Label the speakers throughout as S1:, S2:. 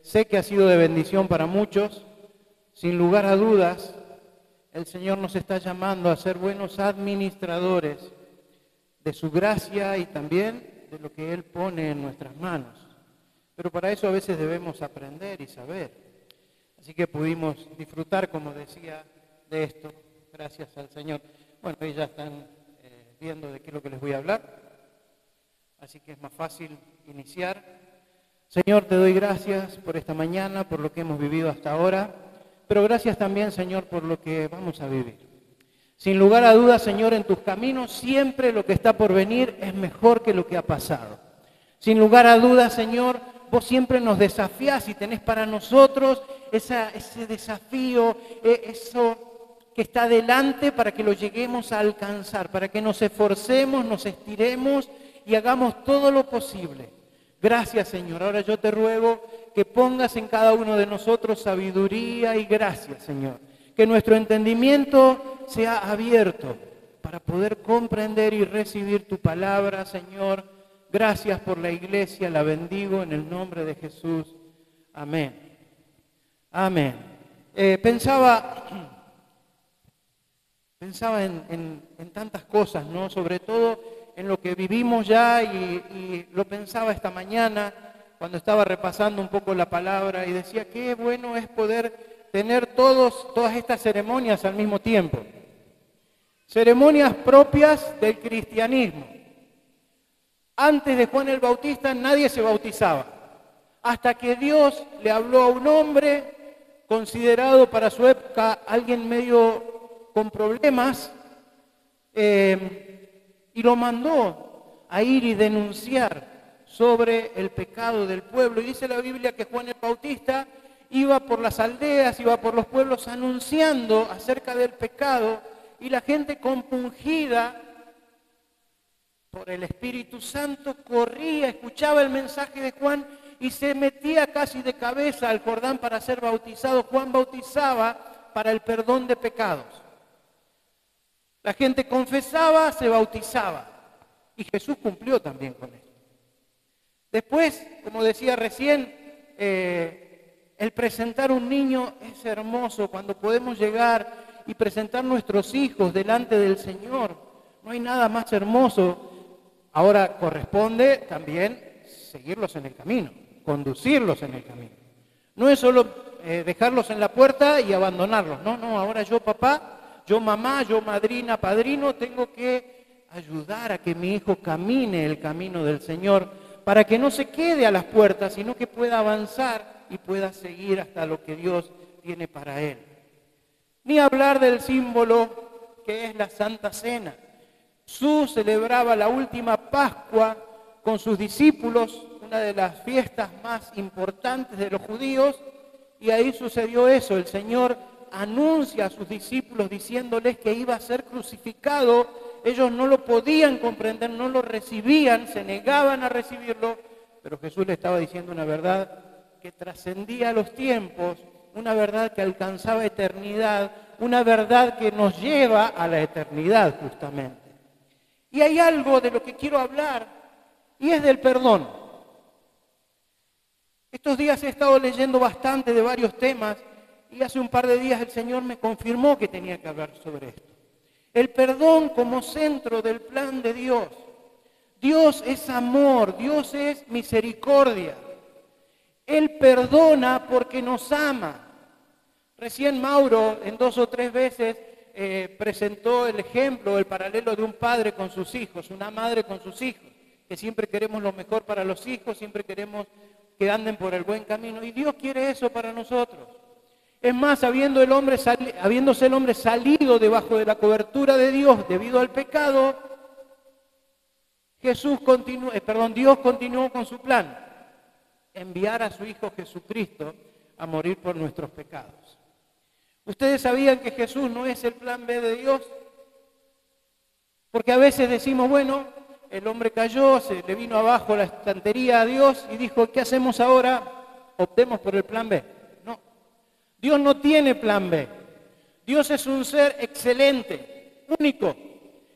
S1: Sé que ha sido de bendición para muchos. Sin lugar a dudas, el Señor nos está llamando a ser buenos administradores de su gracia y también de lo que Él pone en nuestras manos. Pero para eso a veces debemos aprender y saber. Así que pudimos disfrutar, como decía, de esto, gracias al Señor. Bueno, ahí ya están viendo de qué es lo que les voy a hablar, así que es más fácil iniciar. Señor, te doy gracias por esta mañana, por lo que hemos vivido hasta ahora, pero gracias también, Señor, por lo que vamos a vivir. Sin lugar a dudas, Señor, en tus caminos siempre lo que está por venir es mejor que lo que ha pasado. Sin lugar a dudas, Señor, vos siempre nos desafías y tenés para nosotros ese desafío, eso que está delante para que lo lleguemos a alcanzar, para que nos esforcemos, nos estiremos y hagamos todo lo posible. Gracias, Señor. Ahora yo te ruego que pongas en cada uno de nosotros sabiduría y gracia, Señor. Que nuestro entendimiento sea abierto para poder comprender y recibir tu palabra, Señor. Gracias por la iglesia, la bendigo en el nombre de Jesús. Amén. Amén. Pensaba en tantas cosas, ¿no? Sobre todo en lo que vivimos ya y lo pensaba esta mañana cuando estaba repasando un poco la palabra y decía qué bueno es poder tener todas estas ceremonias al mismo tiempo. Ceremonias propias del cristianismo. Antes de Juan el Bautista nadie se bautizaba, hasta que Dios le habló a un hombre considerado para su época alguien medio con problemas, y lo mandó a ir y denunciar sobre el pecado del pueblo. Y dice la Biblia que Juan el Bautista iba por las aldeas, iba por los pueblos anunciando acerca del pecado, y la gente compungida por el Espíritu Santo corría, escuchaba el mensaje de Juan y se metía casi de cabeza al Jordán para ser bautizado. Juan bautizaba para el perdón de pecados. La gente confesaba, se bautizaba. Y Jesús cumplió también con esto. Después, como decía recién, el presentar un niño es hermoso cuando podemos llegar y presentar nuestros hijos delante del Señor. No hay nada más hermoso. Ahora corresponde también seguirlos en el camino, conducirlos en el camino. No es solo dejarlos en la puerta y abandonarlos. No, ahora yo papá, yo mamá, yo madrina, padrino, tengo que ayudar a que mi hijo camine el camino del Señor para que no se quede a las puertas, sino que pueda avanzar y pueda seguir hasta lo que Dios tiene para él. Ni hablar del símbolo que es la Santa Cena. Jesús celebraba la última Pascua con sus discípulos, una de las fiestas más importantes de los judíos, y ahí sucedió eso. El Señor anuncia a sus discípulos diciéndoles que iba a ser crucificado. Ellos no lo podían comprender, no lo recibían, se negaban a recibirlo, pero Jesús le estaba diciendo una verdad que trascendía los tiempos, una verdad que alcanzaba eternidad, una verdad que nos lleva a la eternidad justamente. Y hay algo de lo que quiero hablar, y es del perdón. Estos días he estado leyendo bastante de varios temas, y hace un par de días el Señor me confirmó que tenía que hablar sobre esto. El perdón como centro del plan de Dios. Dios es amor, Dios es misericordia. Él perdona porque nos ama. Recién Mauro, en 2 o 3 veces, presentó el ejemplo, el paralelo de un padre con sus hijos, una madre con sus hijos, que siempre queremos lo mejor para los hijos, siempre queremos que anden por el buen camino, y Dios quiere eso para nosotros. Es más, habiéndose el hombre salido debajo de la cobertura de Dios debido al pecado, Dios continuó con su plan, enviar a su Hijo Jesucristo a morir por nuestros pecados. ¿Ustedes sabían que Jesús no es el plan B de Dios? Porque a veces decimos, bueno, el hombre cayó, se le vino abajo la estantería a Dios y dijo, ¿qué hacemos ahora? Optemos por el plan B. No, Dios no tiene plan B. Dios es un ser excelente, único.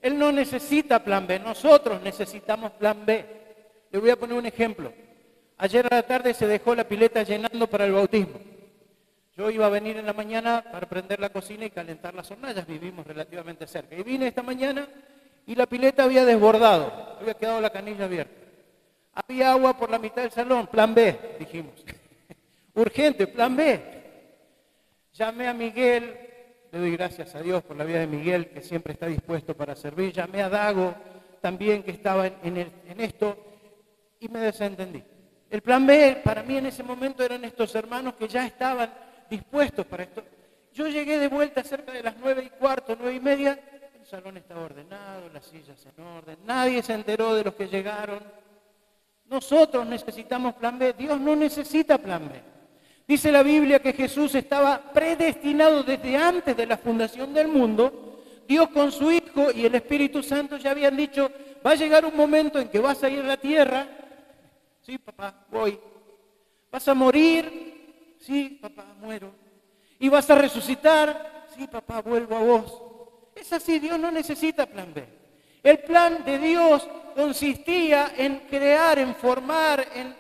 S1: Él no necesita plan B, nosotros necesitamos plan B. Le voy a poner un ejemplo. Ayer a la tarde se dejó la pileta llenando para el bautismo. Yo iba a venir en la mañana para prender la cocina y calentar las hornallas, vivimos relativamente cerca. Y vine esta mañana y la pileta había desbordado, había quedado la canilla abierta. Había agua por la mitad del salón, plan B, dijimos. Urgente, plan B. Llamé a Miguel, le doy gracias a Dios por la vida de Miguel, que siempre está dispuesto para servir. Llamé a Dago, también que estaba en esto, y me desentendí. El plan B para mí en ese momento eran estos hermanos que ya estaban dispuestos para esto. Yo llegué de vuelta cerca de las 9:15, 9:30, el salón estaba ordenado, las sillas en orden, nadie se enteró de los que llegaron. Nosotros necesitamos plan B, Dios no necesita plan B. Dice la Biblia que Jesús estaba predestinado desde antes de la fundación del mundo. Dios con su Hijo y el Espíritu Santo ya habían dicho, va a llegar un momento en que vas a ir a la tierra. Sí, papá, voy. ¿Vas a morir? Sí, papá, muero. ¿Y vas a resucitar? Sí, papá, vuelvo a vos. Es así, Dios no necesita plan B. El plan de Dios consistía en crear, en formar, en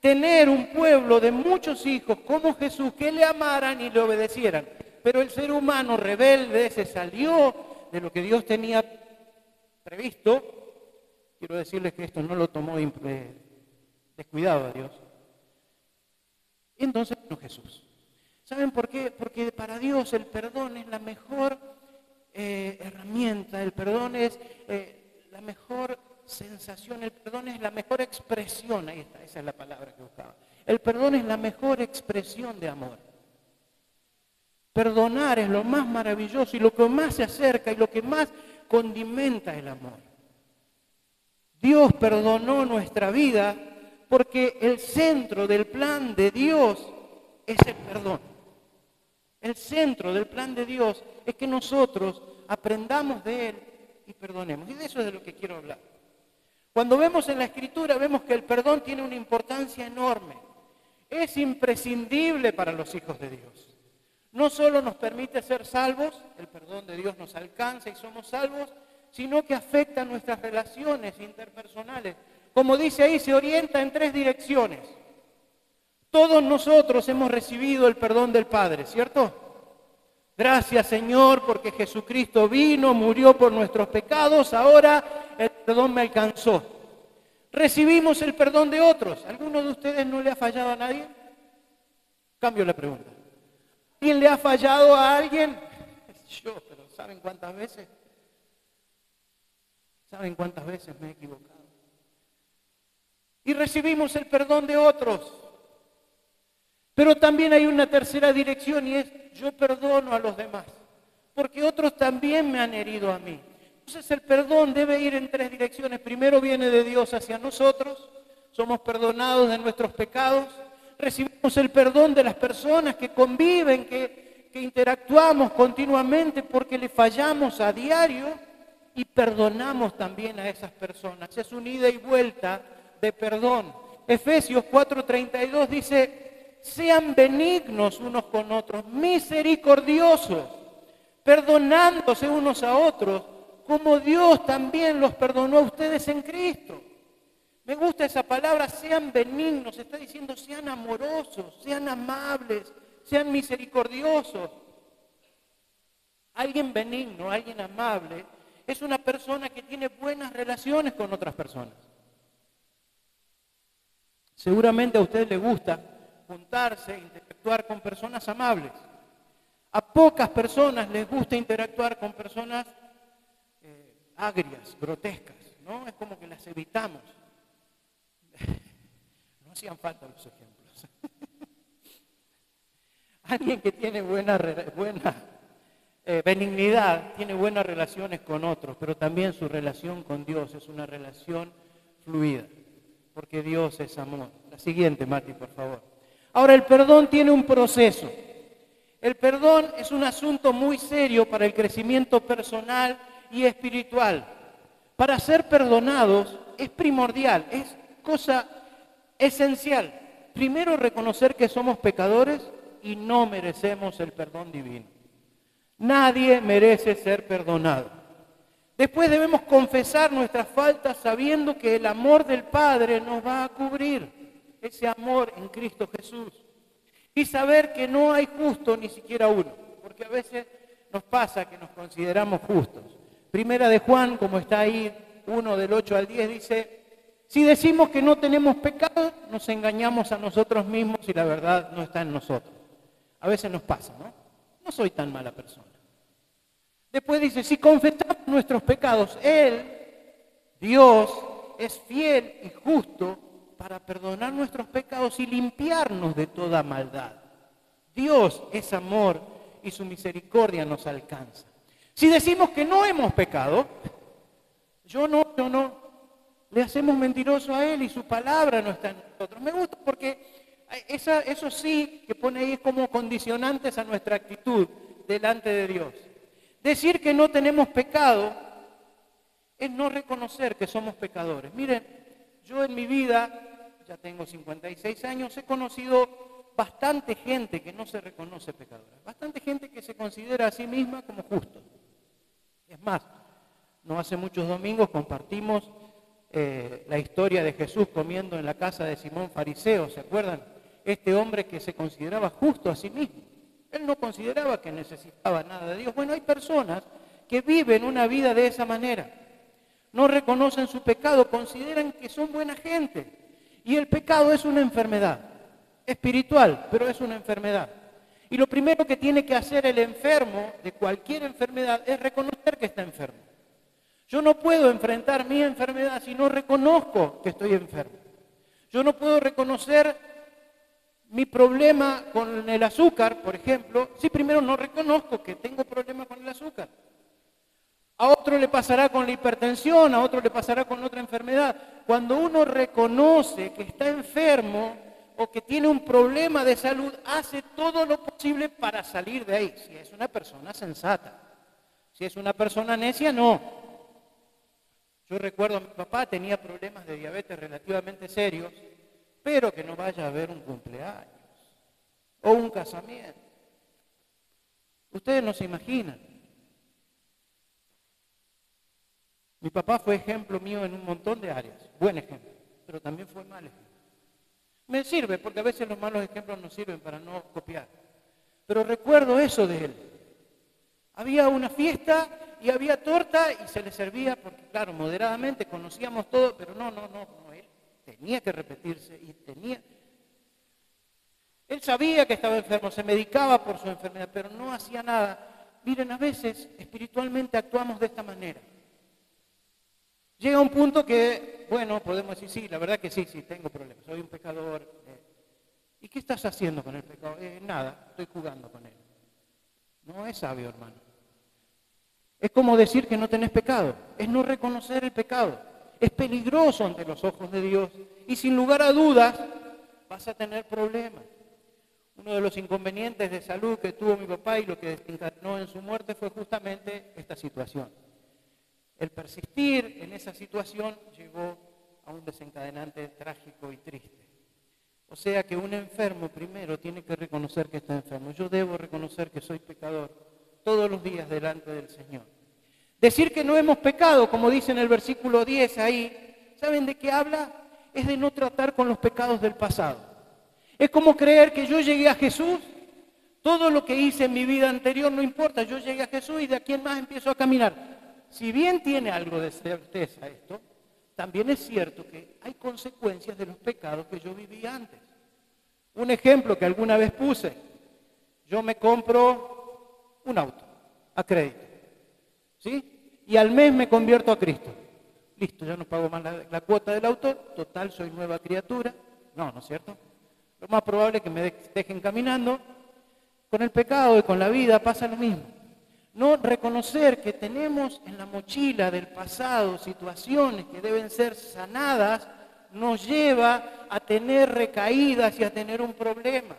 S1: tener un pueblo de muchos hijos como Jesús que le amaran y le obedecieran. Pero el ser humano rebelde se salió de lo que Dios tenía previsto. Quiero decirles que esto no lo tomó descuidado a Dios. Y entonces vino Jesús. ¿Saben por qué? Porque para Dios el perdón es la mejor herramienta, el perdón es la mejor sensación, el perdón es la mejor expresión, ahí está, esa es la palabra que buscaba. El perdón es la mejor expresión de amor. Perdonar es lo más maravilloso y lo que más se acerca y lo que más condimenta el amor. Dios perdonó nuestra vida porque el centro del plan de Dios es el perdón. El centro del plan de Dios es que nosotros aprendamos de Él y perdonemos. Y de eso es de lo que quiero hablar. Cuando vemos en la Escritura, vemos que el perdón tiene una importancia enorme. Es imprescindible para los hijos de Dios. No solo nos permite ser salvos, el perdón de Dios nos alcanza y somos salvos, sino que afecta nuestras relaciones interpersonales. Como dice ahí, se orienta en 3 direcciones. Todos nosotros hemos recibido el perdón del Padre, ¿cierto? Gracias, Señor, porque Jesucristo vino, murió por nuestros pecados, ahora el perdón me alcanzó. Recibimos el perdón de otros. ¿Alguno de ustedes no le ha fallado a nadie? Cambio la pregunta. ¿Quién le ha fallado a alguien? Yo, pero ¿saben cuántas veces? ¿Saben cuántas veces me he equivocado? Y recibimos el perdón de otros. Pero también hay una tercera dirección y es yo perdono a los demás, porque otros también me han herido a mí. Entonces el perdón debe ir en 3 direcciones. Primero viene de Dios hacia nosotros, somos perdonados de nuestros pecados, recibimos el perdón de las personas que conviven, que interactuamos continuamente porque le fallamos a diario y perdonamos también a esas personas. Es un ida y vuelta de perdón. Efesios 4:32 dice, sean benignos unos con otros, misericordiosos, perdonándose unos a otros, como Dios también los perdonó a ustedes en Cristo. Me gusta esa palabra, sean benignos, está diciendo sean amorosos, sean amables, sean misericordiosos. Alguien benigno, alguien amable, es una persona que tiene buenas relaciones con otras personas. Seguramente a usted le gusta juntarse, interactuar con personas amables. A pocas personas les gusta interactuar con personas agrias, grotescas, ¿no? Es como que las evitamos. No hacían falta los ejemplos. Alguien que tiene buena benignidad, tiene buenas relaciones con otros, pero también su relación con Dios es una relación fluida, porque Dios es amor. La siguiente, Mati, por favor. Ahora, el perdón tiene un proceso. El perdón es un asunto muy serio para el crecimiento personal y espiritual. Para ser perdonados es primordial, es cosa esencial. Primero, reconocer que somos pecadores y no merecemos el perdón divino. Nadie merece ser perdonado. Después debemos confesar nuestras faltas sabiendo que el amor del Padre nos va a cubrir. ese amor en Cristo Jesús. Y saber que no hay justo ni siquiera uno, porque a veces nos pasa que nos consideramos justos. Primera de Juan, como está ahí, 1 del 8 al 10, dice: si decimos que no tenemos pecado, nos engañamos a nosotros mismos y la verdad no está en nosotros. A veces nos pasa, ¿no? No soy tan mala persona. Después dice: si confesamos nuestros pecados, Él, Dios, es fiel y justo para perdonar nuestros pecados y limpiarnos de toda maldad. Dios es amor y su misericordia nos alcanza. Si decimos que no hemos pecado, yo no, le hacemos mentiroso a Él y su palabra no está en nosotros. Me gusta porque eso sí que pone ahí como condicionantes a nuestra actitud delante de Dios. Decir que no tenemos pecado es no reconocer que somos pecadores. Miren, yo en mi vida, ya tengo 56 años, he conocido bastante gente que no se reconoce pecadora, bastante gente que se considera a sí misma como justo. Es más, no hace muchos domingos compartimos la historia de Jesús comiendo en la casa de Simón Fariseo, ¿se acuerdan? Este hombre que se consideraba justo a sí mismo. Él no consideraba que necesitaba nada de Dios. Bueno, hay personas que viven una vida de esa manera. No reconocen su pecado, consideran que son buena gente. Y el pecado es una enfermedad espiritual, pero es una enfermedad. Y lo primero que tiene que hacer el enfermo de cualquier enfermedad es reconocer que está enfermo. Yo no puedo enfrentar mi enfermedad si no reconozco que estoy enfermo. Yo no puedo reconocer mi problema con el azúcar, por ejemplo, si primero no reconozco que tengo problema con el azúcar. A otro le pasará con la hipertensión, a otro le pasará con otra enfermedad. Cuando uno reconoce que está enfermo o que tiene un problema de salud, hace todo lo posible para salir de ahí. Si es una persona sensata. Si es una persona necia, no. Yo recuerdo a mi papá, tenía problemas de diabetes relativamente serios, pero que no vaya a haber un cumpleaños o un casamiento. Ustedes no se imaginan. Mi papá fue ejemplo mío en un montón de áreas, buen ejemplo, pero también fue mal ejemplo. Me sirve, porque a veces los malos ejemplos nos sirven para no copiar. Pero recuerdo eso de él. Había una fiesta y había torta y se le servía, porque claro, moderadamente conocíamos todo, pero no, él tenía que repetirse y tenía... Él sabía que estaba enfermo, se medicaba por su enfermedad, pero no hacía nada. Miren, a veces espiritualmente actuamos de esta manera. Llega un punto que, bueno, podemos decir, sí, la verdad que sí, tengo problemas, soy un pecador. ¿Y qué estás haciendo con el pecado? Nada, estoy jugando con él. No es sabio, hermano. Es como decir que no tenés pecado, es no reconocer el pecado. Es peligroso ante los ojos de Dios y sin lugar a dudas vas a tener problemas. Uno de los inconvenientes de salud que tuvo mi papá y lo que desencadenó en su muerte fue justamente esta situación. El persistir en esa situación llevó a un desencadenante trágico y triste. O sea que un enfermo primero tiene que reconocer que está enfermo. Yo debo reconocer que soy pecador todos los días delante del Señor. Decir que no hemos pecado, como dice en el versículo 10 ahí, ¿saben de qué habla? Es de no tratar con los pecados del pasado. Es como creer que yo llegué a Jesús, todo lo que hice en mi vida anterior no importa, yo llegué a Jesús y de aquí en más empiezo a caminar. Si bien tiene algo de certeza esto, también es cierto que hay consecuencias de los pecados que yo viví antes. Un ejemplo que alguna vez puse, yo me compro un auto a crédito, ¿sí? Y al mes me convierto a Cristo. Listo, ya no pago más la cuota del auto, total, soy nueva criatura. No es cierto. Lo más probable es que me dejen caminando. Con el pecado y con la vida pasa lo mismo. No reconocer que tenemos en la mochila del pasado situaciones que deben ser sanadas nos lleva a tener recaídas y a tener un problema.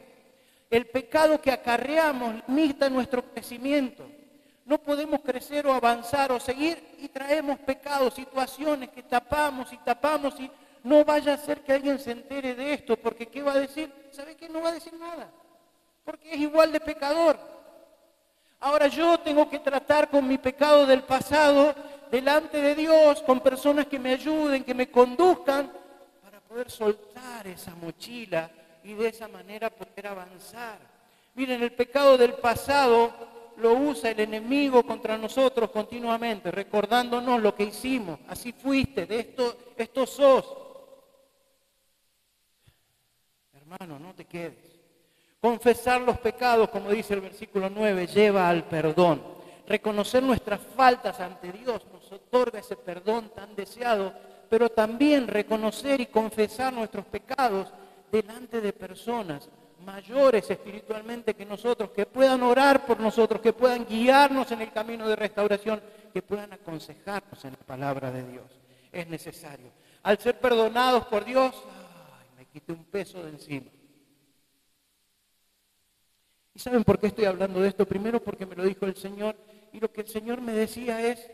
S1: El pecado que acarreamos limita nuestro crecimiento. No podemos crecer o avanzar o seguir y traemos pecados, situaciones que tapamos y no vaya a ser que alguien se entere de esto, porque ¿qué va a decir? ¿Sabe qué? No va a decir nada, porque es igual de pecador. Ahora yo tengo que tratar con mi pecado del pasado delante de Dios, con personas que me ayuden, que me conduzcan, para poder soltar esa mochila y de esa manera poder avanzar. Miren, el pecado del pasado lo usa el enemigo contra nosotros continuamente, recordándonos lo que hicimos. Así fuiste, de esto sos. Hermano, no te quedes. Confesar los pecados, como dice el versículo 9, lleva al perdón. Reconocer nuestras faltas ante Dios nos otorga ese perdón tan deseado, pero también reconocer y confesar nuestros pecados delante de personas mayores espiritualmente que nosotros, que puedan orar por nosotros, que puedan guiarnos en el camino de restauración, que puedan aconsejarnos en la palabra de Dios. Es necesario. Al ser perdonados por Dios, me quité un peso de encima. ¿Y saben por qué estoy hablando de esto? Primero porque me lo dijo el Señor, y lo que el Señor me decía es,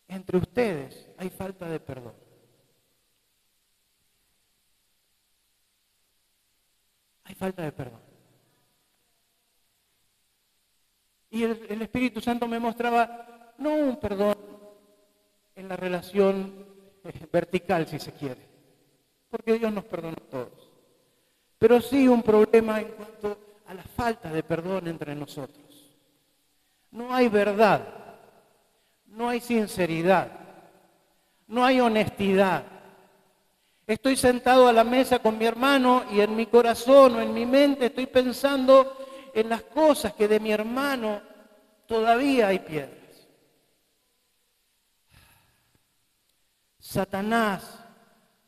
S1: entre ustedes hay falta de perdón. Hay falta de perdón. Y el Espíritu Santo me mostraba, no un perdón en la relación vertical, si se quiere, porque Dios nos perdona a todos, pero sí un problema en cuanto a la falta de perdón entre nosotros. No hay verdad, no hay sinceridad, no hay honestidad. Estoy sentado a la mesa con mi hermano y en mi corazón o en mi mente estoy pensando en las cosas que de mi hermano todavía hay piedras. Satanás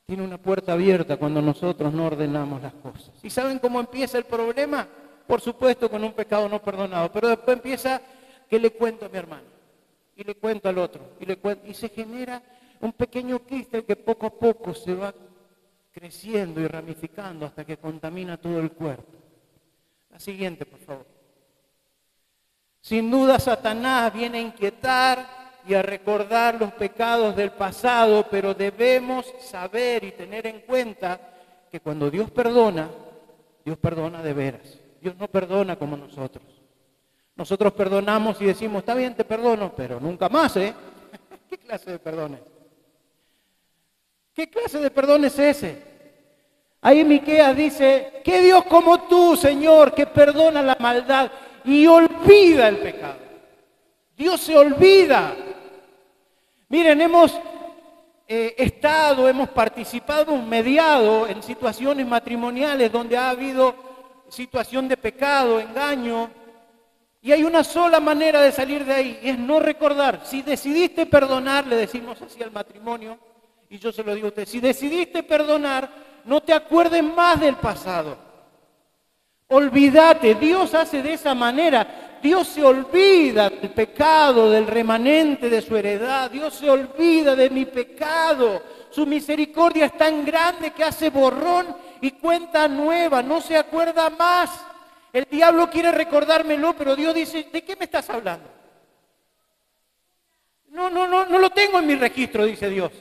S1: tiene una puerta abierta cuando nosotros no ordenamos las cosas. ¿Y saben cómo empieza el problema? Por supuesto con un pecado no perdonado, pero después empieza que le cuento a mi hermano y le cuento al otro y se genera un pequeño quiste que poco a poco se va creciendo y ramificando hasta que contamina todo el cuerpo. La siguiente, por favor. Sin duda Satanás viene a inquietar y a recordar los pecados del pasado, pero debemos saber y tener en cuenta que cuando Dios perdona de veras. Dios no perdona como nosotros. Nosotros perdonamos y decimos, está bien, te perdono, pero nunca más, ¿eh? ¿Qué clase de perdón es? ¿Qué clase de perdón es ese? Ahí Miqueas dice, ¿qué Dios como tú, Señor, que perdona la maldad y olvida el pecado? Dios se olvida. Miren, hemos participado, mediado en situaciones matrimoniales donde ha habido situación de pecado, engaño, y hay una sola manera de salir de ahí, y es no recordar. Si decidiste perdonar, le decimos así al matrimonio, y yo se lo digo a usted, si decidiste perdonar, no te acuerdes más del pasado. Olvídate, Dios hace de esa manera. Dios se olvida del pecado, del remanente de su heredad. Dios se olvida de mi pecado. Su misericordia es tan grande que hace borrón y cuenta nueva, no se acuerda más. El diablo quiere recordármelo, pero Dios dice, ¿de qué me estás hablando? No lo tengo en mi registro, dice Dios.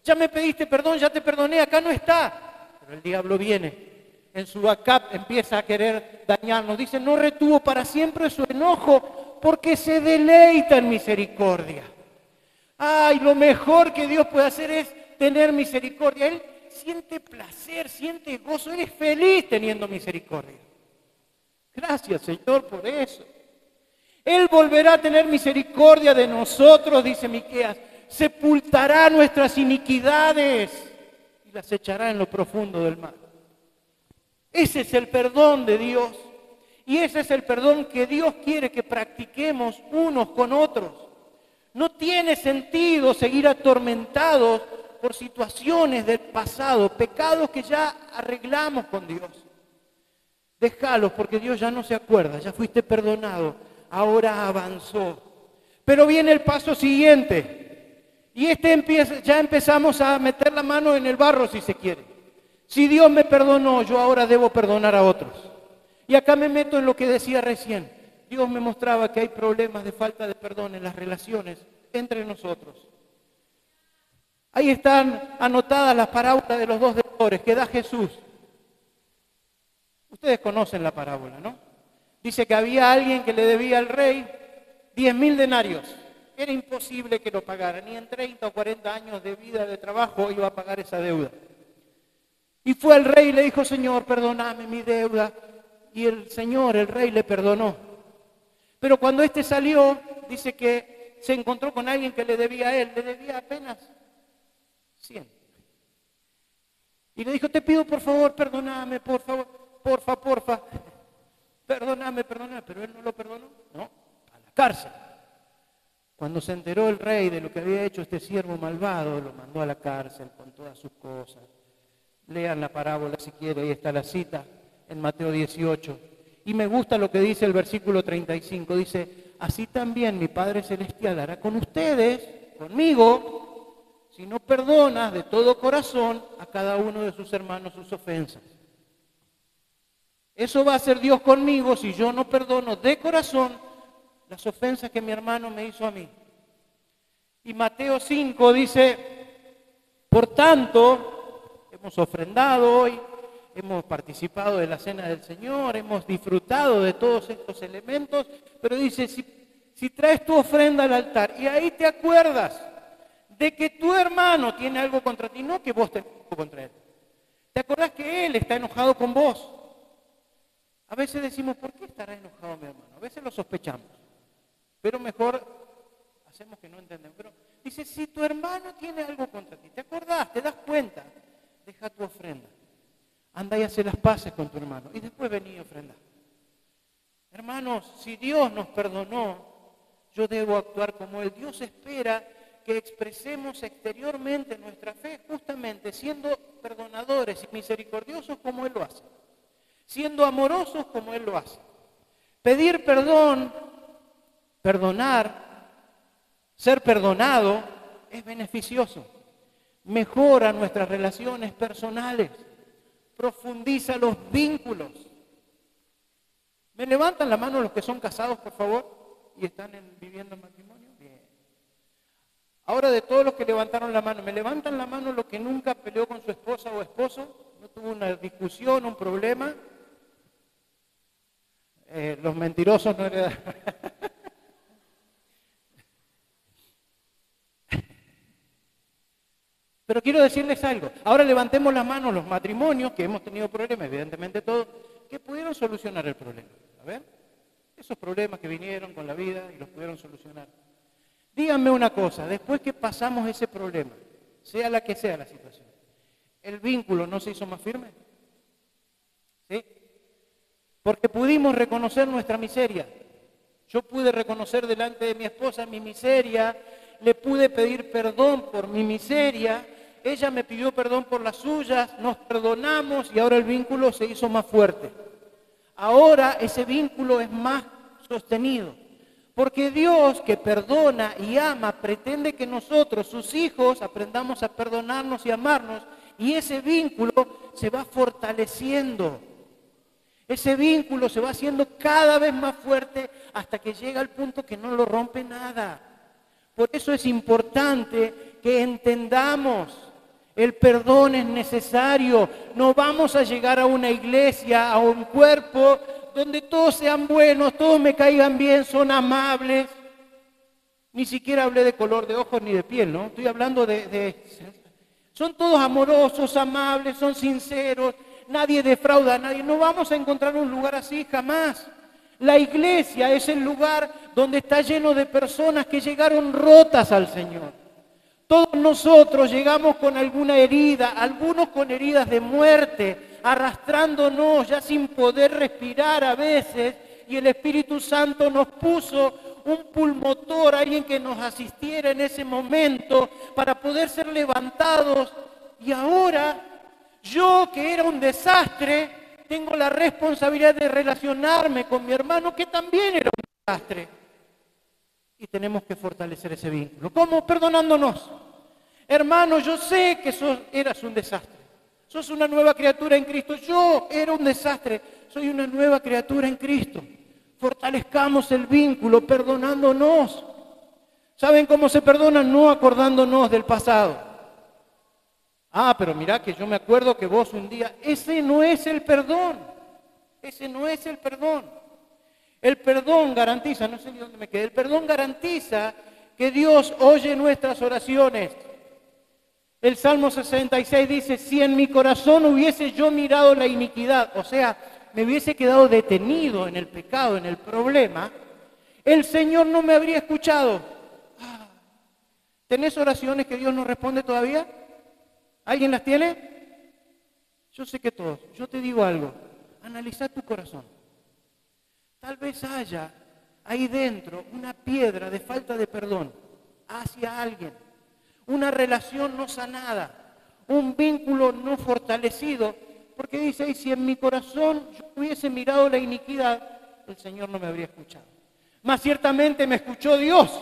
S1: Ya me pediste perdón, ya te perdoné, acá no está. Pero el diablo viene, en su backup empieza a querer dañarnos. Dice, no retuvo para siempre su enojo, porque se deleita en misericordia. Ay, lo mejor que Dios puede hacer es tener misericordia. Él siente placer, siente gozo, Él es feliz teniendo misericordia. Gracias, Señor, por eso. Él volverá a tener misericordia de nosotros, dice Miqueas. Sepultará nuestras iniquidades y las echará en lo profundo del mar. Ese es el perdón de Dios. Y ese es el perdón que Dios quiere que practiquemos unos con otros. No tiene sentido seguir atormentados por situaciones del pasado, pecados que ya arreglamos con Dios. Déjalos porque Dios ya no se acuerda, ya fuiste perdonado, ahora avanzó. Pero viene el paso siguiente. Y ya empezamos a meter la mano en el barro, si se quiere. Si Dios me perdonó, yo ahora debo perdonar a otros. Y acá me meto en lo que decía recién. Dios me mostraba que hay problemas de falta de perdón en las relaciones entre nosotros. Ahí están anotadas las parábolas de los dos deudores que da Jesús. Ustedes conocen la parábola, ¿no? Dice que había alguien que le debía al rey 10.000 denarios. Era imposible que lo pagara, ni en 30 o 40 años de vida de trabajo iba a pagar esa deuda. Y fue al rey y le dijo, Señor, perdóname mi deuda. Y el Señor, el rey, le perdonó. Pero cuando éste salió, dice que se encontró con alguien que le debía a él, le debía apenas 100. Y le dijo, te pido por favor, perdóname, por favor, porfa. Perdóname. Pero él no lo perdonó, no, a la cárcel. Cuando se enteró el rey de lo que había hecho este siervo malvado, lo mandó a la cárcel con todas sus cosas. Lean la parábola si quieren, ahí está la cita en Mateo 18. Y me gusta lo que dice el versículo 35, dice, así también mi Padre Celestial hará con ustedes, conmigo, si no perdonas de todo corazón a cada uno de sus hermanos sus ofensas. Eso va a hacer Dios conmigo si yo no perdono de corazón las ofensas que mi hermano me hizo a mí. Y Mateo 5 dice, por tanto, hemos ofrendado hoy, hemos participado de la cena del Señor, hemos disfrutado de todos estos elementos, pero dice, si traes tu ofrenda al altar y ahí te acuerdas de que tu hermano tiene algo contra ti, no que vos tenés algo contra él. ¿Te acordás que él está enojado con vos? A veces decimos, ¿por qué estará enojado mi hermano? A veces lo sospechamos, pero mejor hacemos que no entendemos. Pero dice, si tu hermano tiene algo contra ti, ¿te acordás? ¿Te das cuenta? Deja tu ofrenda. Anda y hace las paces con tu hermano y después vení y ofrenda. Hermanos, si Dios nos perdonó, yo debo actuar como Él. Dios espera que expresemos exteriormente nuestra fe justamente siendo perdonadores y misericordiosos como Él lo hace. Siendo amorosos como Él lo hace. Pedir perdón, perdonar, ser perdonado es beneficioso. Mejora nuestras relaciones personales. Profundiza los vínculos. ¿Me levantan la mano los que son casados, por favor? ¿Y están viviendo en matrimonio? Bien. Ahora, de todos los que levantaron la mano, ¿me levantan la mano los que nunca peleó con su esposa o esposo? ¿No tuvo una discusión, un problema? Los mentirosos no heredan. Pero quiero decirles algo. Ahora levantemos las manos los matrimonios que hemos tenido problemas, evidentemente todos, que pudieron solucionar el problema. A ver, esos problemas que vinieron con la vida y los pudieron solucionar. Díganme una cosa, después que pasamos ese problema, sea la que sea la situación, ¿el vínculo no se hizo más firme? ¿Sí? Porque pudimos reconocer nuestra miseria. Yo pude reconocer delante de mi esposa mi miseria, le pude pedir perdón por mi miseria, ella me pidió perdón por las suyas, nos perdonamos y ahora el vínculo se hizo más fuerte. Ahora ese vínculo es más sostenido. Porque Dios, que perdona y ama, pretende que nosotros, sus hijos, aprendamos a perdonarnos y amarnos, y ese vínculo se va fortaleciendo. Ese vínculo se va haciendo cada vez más fuerte hasta que llega al punto que no lo rompe nada. Por eso es importante que entendamos, el perdón es necesario. No vamos a llegar a una iglesia, a un cuerpo donde todos sean buenos, todos me caigan bien, son amables. Ni siquiera hablé de color de ojos ni de piel, ¿no? Estoy hablando son todos amorosos, amables, son sinceros, nadie defrauda a nadie. No vamos a encontrar un lugar así jamás. La iglesia es el lugar donde está lleno de personas que llegaron rotas al Señor. Todos nosotros llegamos con alguna herida, algunos con heridas de muerte, arrastrándonos ya sin poder respirar a veces, y el Espíritu Santo nos puso un pulmotor, alguien que nos asistiera en ese momento para poder ser levantados. Y ahora, yo que era un desastre, tengo la responsabilidad de relacionarme con mi hermano que también era un desastre. Y tenemos que fortalecer ese vínculo. ¿Cómo? Perdonándonos. Hermano, yo sé que eras un desastre. Sos una nueva criatura en Cristo. Yo era un desastre. Soy una nueva criatura en Cristo. Fortalezcamos el vínculo perdonándonos. ¿Saben cómo se perdona? No acordándonos del pasado. Ah, pero mirá que yo me acuerdo que vos un día... Ese no es el perdón. Ese no es el perdón. El perdón garantiza, no sé ni dónde me quedé, el perdón garantiza que Dios oye nuestras oraciones. El Salmo 66 dice, si en mi corazón hubiese yo mirado la iniquidad, o sea, me hubiese quedado detenido en el pecado, en el problema, el Señor no me habría escuchado. ¿Tenés oraciones que Dios no responde todavía? ¿Alguien las tiene? Yo sé que todos. Yo te digo algo. Analiza tu corazón. Tal vez haya ahí dentro una piedra de falta de perdón hacia alguien. Una relación no sanada. Un vínculo no fortalecido. Porque dice, si en mi corazón yo hubiese mirado la iniquidad, el Señor no me habría escuchado. Mas ciertamente me escuchó Dios.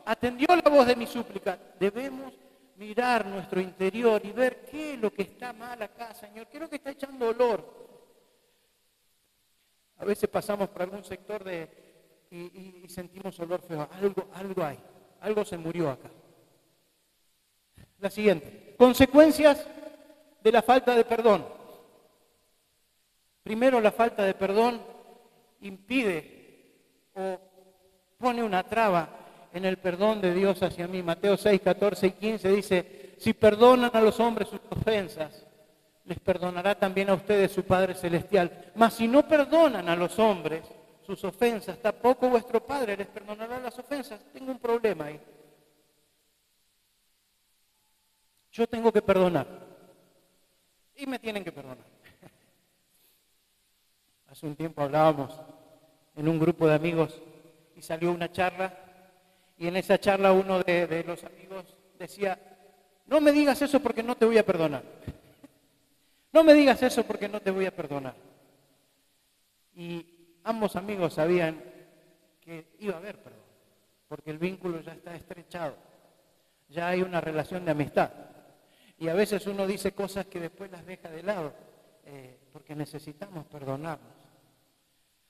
S1: Atendió la voz de mi súplica. Debemos mirar nuestro interior y ver qué es lo que está mal acá, Señor. ¿Qué es lo que está echando olor? A veces pasamos por algún sector y sentimos olor feo. Algo hay. Algo se murió acá. La siguiente. Consecuencias de la falta de perdón. Primero, la falta de perdón impide o pone una traba en el perdón de Dios hacia mí. Mateo 6, 14 y 15 dice, si perdonan a los hombres sus ofensas, les perdonará también a ustedes su Padre Celestial. Mas si no perdonan a los hombres sus ofensas, tampoco vuestro Padre les perdonará las ofensas. Tengo un problema ahí. Yo tengo que perdonar. Y me tienen que perdonar. Hace un tiempo hablábamos en un grupo de amigos y salió una charla, y en esa charla uno de los amigos decía, no me digas eso porque no te voy a perdonar. No me digas eso porque no te voy a perdonar. Y ambos amigos sabían que iba a haber perdón, porque el vínculo ya está estrechado, ya hay una relación de amistad. Y a veces uno dice cosas que después las deja de lado, porque necesitamos perdonarnos.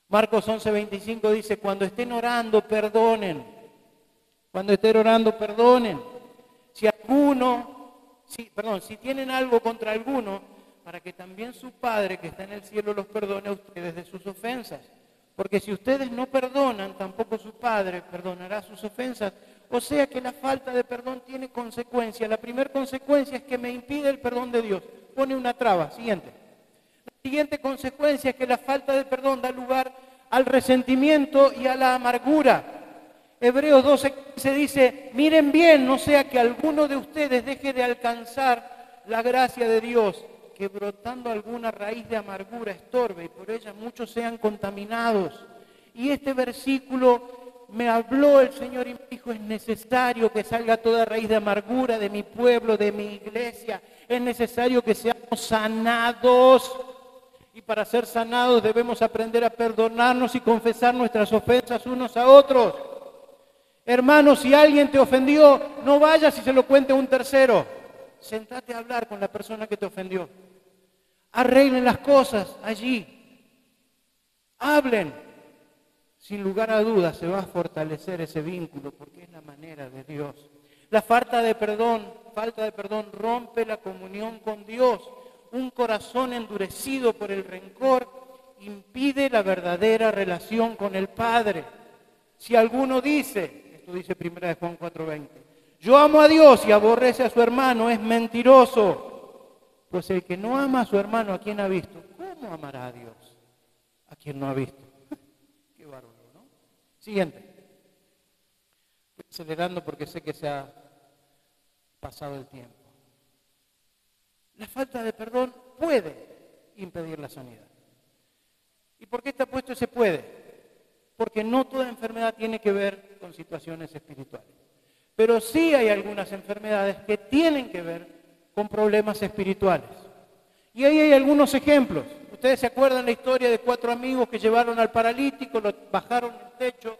S1: Marcos 11:25 dice, cuando estén orando, perdonen. Cuando estén orando, perdonen. Si tienen algo contra alguno, para que también su Padre que está en el cielo los perdone a ustedes de sus ofensas. Porque si ustedes no perdonan, tampoco su Padre perdonará sus ofensas. O sea que la falta de perdón tiene consecuencias. La primera consecuencia es que me impide el perdón de Dios. Pone una traba. Siguiente. La siguiente consecuencia es que la falta de perdón da lugar al resentimiento y a la amargura. Hebreos 12:15 dice, miren bien, no sea que alguno de ustedes deje de alcanzar la gracia de Dios, que brotando alguna raíz de amargura estorbe y por ella muchos sean contaminados. Y este versículo me habló el Señor y me dijo, es necesario que salga toda raíz de amargura de mi pueblo, de mi iglesia. Es necesario que seamos sanados. Y para ser sanados debemos aprender a perdonarnos y confesar nuestras ofensas unos a otros. Hermano, si alguien te ofendió, no vayas y se lo cuente a un tercero. Sentate a hablar con la persona que te ofendió. Arreglen las cosas allí. Hablen. Sin lugar a dudas se va a fortalecer ese vínculo porque es la manera de Dios. La falta de perdón rompe la comunión con Dios. Un corazón endurecido por el rencor impide la verdadera relación con el Padre. Si alguno dice, esto dice 1 Juan 4:20, yo amo a Dios y aborrece a su hermano, es mentiroso. Pues el que no ama a su hermano, ¿a quién ha visto? ¿Cómo amará a Dios a quien no ha visto? Qué bárbaro, ¿no? Siguiente. Estoy acelerando porque sé que se ha pasado el tiempo. La falta de perdón puede impedir la sanidad. ¿Y por qué está puesto ese puede? Porque no toda enfermedad tiene que ver con situaciones espirituales. Pero sí hay algunas enfermedades que tienen que ver con problemas espirituales. Y ahí hay algunos ejemplos. Ustedes se acuerdan la historia de 4 amigos que llevaron al paralítico, lo bajaron del techo.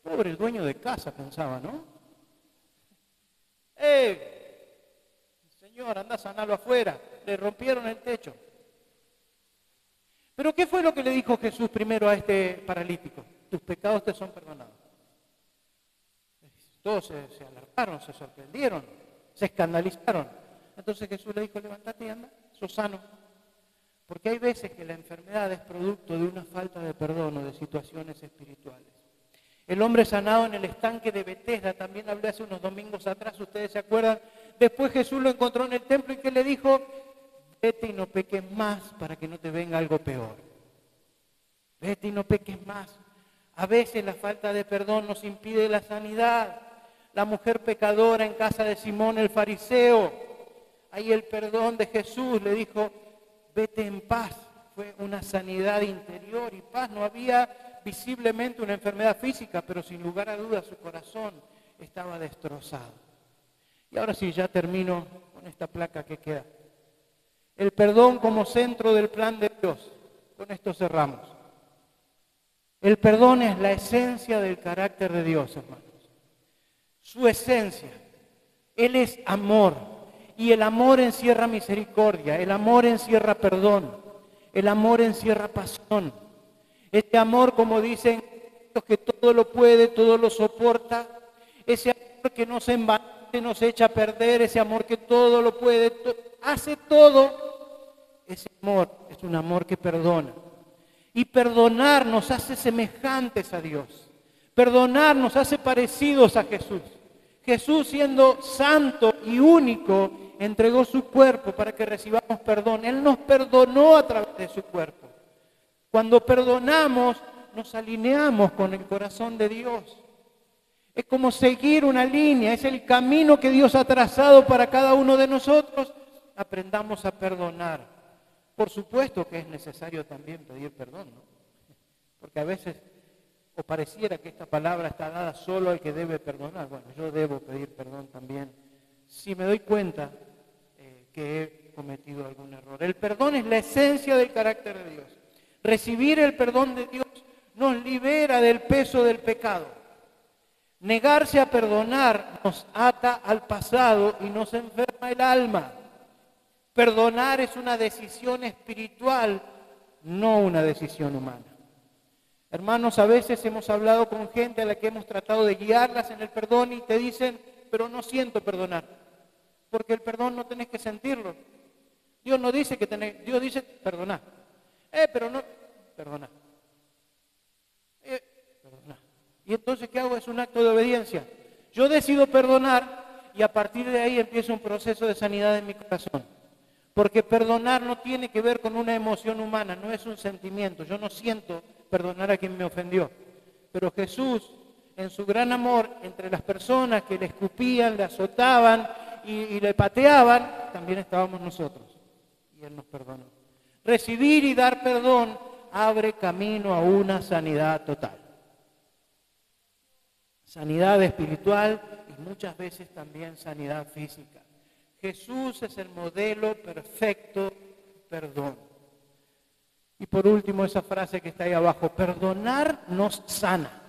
S1: Pobre el dueño de casa, pensaba, ¿no? Señor, anda a sanarlo afuera. Le rompieron el techo. Pero ¿qué fue lo que le dijo Jesús primero a este paralítico? Tus pecados te son perdonados. Todos se alarmaron, se sorprendieron, se escandalizaron. Entonces Jesús le dijo, levántate y anda, sos sano. Porque hay veces que la enfermedad es producto de una falta de perdón o de situaciones espirituales. El hombre sanado en el estanque de Betesda, también hablé hace unos domingos atrás, ustedes se acuerdan Después Jesús lo encontró en el templo y que le dijo, vete y no peques más para que no te venga algo peor. Vete y no peques más. A veces la falta de perdón nos impide la sanidad. La mujer pecadora en casa de Simón el fariseo, ahí el perdón de Jesús le dijo, vete en paz. Fue una sanidad interior y paz. No había visiblemente una enfermedad física, pero sin lugar a dudas su corazón estaba destrozado. Y ahora sí, ya termino con esta placa que queda. El perdón como centro del plan de Dios. Con esto cerramos. El perdón es la esencia del carácter de Dios, hermanos. Su esencia. Él es amor. Y el amor encierra misericordia. El amor encierra perdón. El amor encierra pasión. Este amor, como dicen, que todo lo puede, todo lo soporta. Ese amor que no se envanece, no se echa a perder. Ese amor que todo lo puede, hace todo. Ese amor es un amor que perdona. Y perdonar nos hace semejantes a Dios. Perdonar nos hace parecidos a Jesús. Jesús, siendo santo y único, entregó su cuerpo para que recibamos perdón. Él nos perdonó a través de su cuerpo. Cuando perdonamos, nos alineamos con el corazón de Dios. Es como seguir una línea, es el camino que Dios ha trazado para cada uno de nosotros. Aprendamos a perdonar. Por supuesto que es necesario también pedir perdón, ¿no? Porque a veces, o pareciera que esta palabra está dada solo al que debe perdonar. Bueno, yo debo pedir perdón también, si me doy cuenta que he cometido algún error. El perdón es la esencia del carácter de Dios. Recibir el perdón de Dios nos libera del peso del pecado. Negarse a perdonar nos ata al pasado y nos enferma el alma. Perdonar es una decisión espiritual, no una decisión humana. Hermanos, a veces hemos hablado con gente a la que hemos tratado de guiarlas en el perdón y te dicen, pero no siento perdonar, porque el perdón no tenés que sentirlo. Dios no dice que tenés, Dios dice perdonar. Pero no, perdonar. Perdonar. Y entonces, ¿qué hago? Es un acto de obediencia. Yo decido perdonar y a partir de ahí empieza un proceso de sanidad en mi corazón. Porque perdonar no tiene que ver con una emoción humana, no es un sentimiento. Yo no siento perdonar a quien me ofendió. Pero Jesús, en su gran amor, entre las personas que le escupían, le azotaban y le pateaban, también estábamos nosotros. Y Él nos perdonó. Recibir y dar perdón abre camino a una sanidad total. Sanidad espiritual y muchas veces también sanidad física. Jesús es el modelo perfecto de perdón. Y por último, esa frase que está ahí abajo, perdonar nos sana.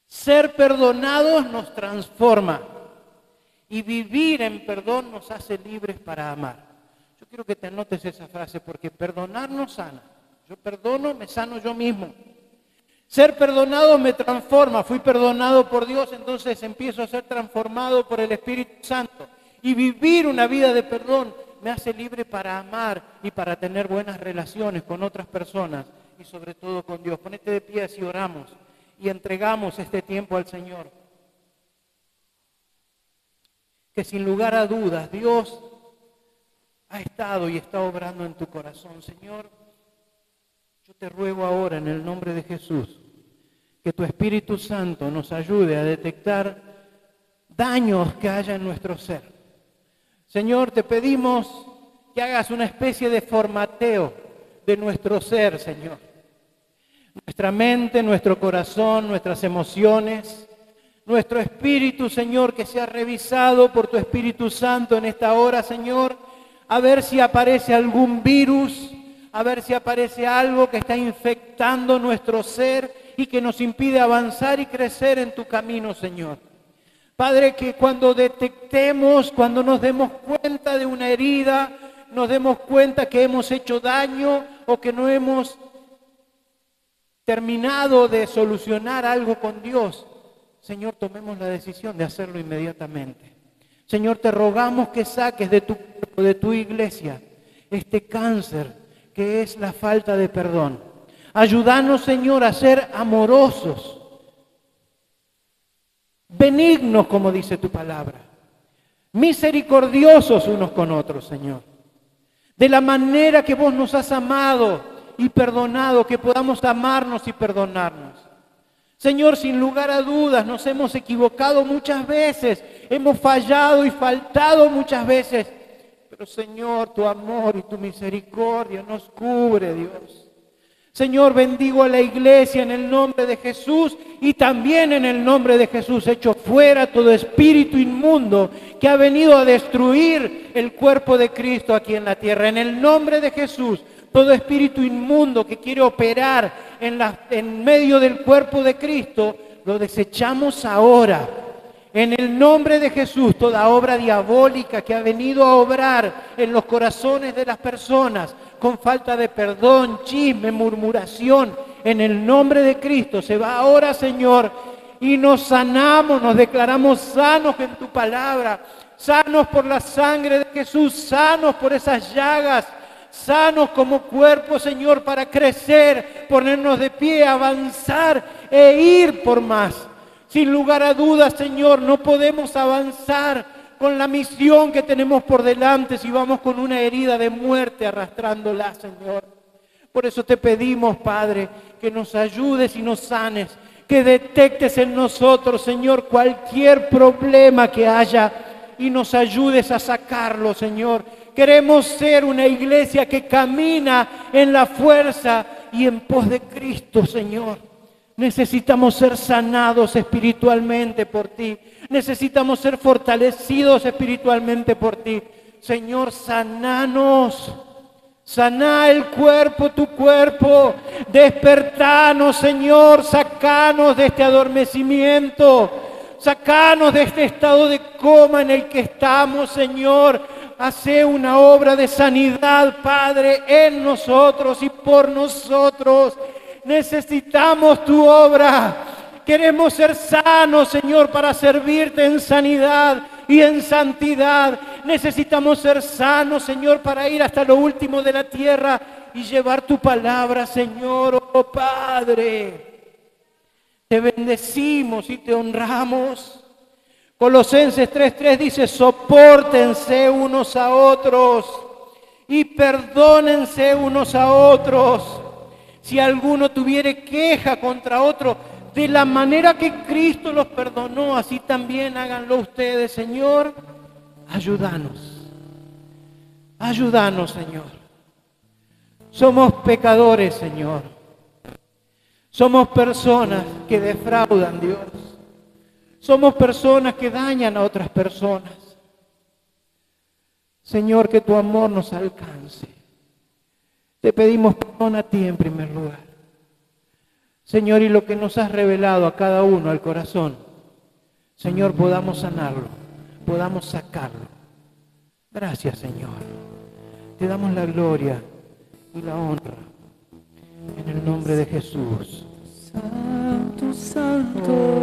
S1: Ser perdonados nos transforma. Y vivir en perdón nos hace libres para amar. Yo quiero que te anotes esa frase porque perdonar nos sana. Yo perdono, me sano yo mismo. Ser perdonado me transforma, fui perdonado por Dios, entonces empiezo a ser transformado por el Espíritu Santo. Y vivir una vida de perdón me hace libre para amar y para tener buenas relaciones con otras personas y sobre todo con Dios. Ponete de pie si oramos y entregamos este tiempo al Señor. Que sin lugar a dudas Dios ha estado y está obrando en tu corazón. Señor, yo te ruego ahora en el nombre de Jesús que tu Espíritu Santo nos ayude a detectar daños que haya en nuestro ser. Señor, te pedimos que hagas una especie de formateo de nuestro ser, Señor. Nuestra mente, nuestro corazón, nuestras emociones, nuestro espíritu, Señor, que sea revisado por tu Espíritu Santo en esta hora, Señor, a ver si aparece algún virus, a ver si aparece algo que está infectando nuestro ser y que nos impide avanzar y crecer en tu camino, Señor. Padre, que cuando detectemos, cuando nos demos cuenta de una herida, nos demos cuenta que hemos hecho daño o que no hemos terminado de solucionar algo con Dios, Señor, tomemos la decisión de hacerlo inmediatamente. Señor, te rogamos que saques de tu iglesia este cáncer que es la falta de perdón. Ayúdanos, Señor, a ser amorosos, benignos, como dice tu palabra. misericordiosos unos con otros, Señor. De la manera que vos nos has amado y perdonado, que podamos amarnos y perdonarnos. Señor, sin lugar a dudas, nos hemos equivocado muchas veces, hemos fallado y faltado muchas veces, pero Señor, tu amor y tu misericordia nos cubre, Dios. Señor, bendigo a la iglesia en el nombre de Jesús y también en el nombre de Jesús echo fuera todo espíritu inmundo que ha venido a destruir el cuerpo de Cristo aquí en la tierra. En el nombre de Jesús, todo espíritu inmundo que quiere operar en medio del cuerpo de Cristo, lo desechamos ahora. En el nombre de Jesús, toda obra diabólica que ha venido a obrar en los corazones de las personas, con falta de perdón, chisme, murmuración, en el nombre de Cristo se va ahora, Señor, y nos sanamos, nos declaramos sanos en tu palabra, sanos por la sangre de Jesús, sanos por esas llagas, sanos como cuerpo, Señor, para crecer, ponernos de pie, avanzar e ir por más. Sin lugar a dudas, Señor, no podemos avanzar con la misión que tenemos por delante si vamos con una herida de muerte arrastrándola, Señor. Por eso te pedimos, Padre, que nos ayudes y nos sanes, que detectes en nosotros, Señor, cualquier problema que haya y nos ayudes a sacarlo, Señor. Queremos ser una iglesia que camina en la fuerza y en pos de Cristo, Señor. Necesitamos ser sanados espiritualmente por ti. Necesitamos ser fortalecidos espiritualmente por ti. Señor, sananos. Saná el cuerpo, tu cuerpo. Despertanos, Señor. Sacanos de este adormecimiento. Sacanos de este estado de coma en el que estamos, Señor. Hace una obra de sanidad, Padre, en nosotros y por nosotros. Necesitamos tu obra. Queremos ser sanos, Señor, para servirte en sanidad y en santidad. Necesitamos ser sanos, Señor, para ir hasta lo último de la tierra y llevar tu palabra, Señor, oh Padre. Te bendecimos y te honramos. Colosenses 3:3 dice, sopórtense unos a otros y perdónense unos a otros. Si alguno tuviere queja contra otro, de la manera que Cristo los perdonó, así también háganlo ustedes, Señor. Ayúdanos. Ayúdanos, Señor. Somos pecadores, Señor. Somos personas que defraudan, Dios. Somos personas que dañan a otras personas. Señor, que tu amor nos alcance. Te pedimos perdón a ti en primer lugar. Señor, y lo que nos has revelado a cada uno al corazón, Señor, podamos sanarlo, podamos sacarlo. Gracias, Señor. Te damos la gloria y la honra en el nombre de Jesús. Santo, santo.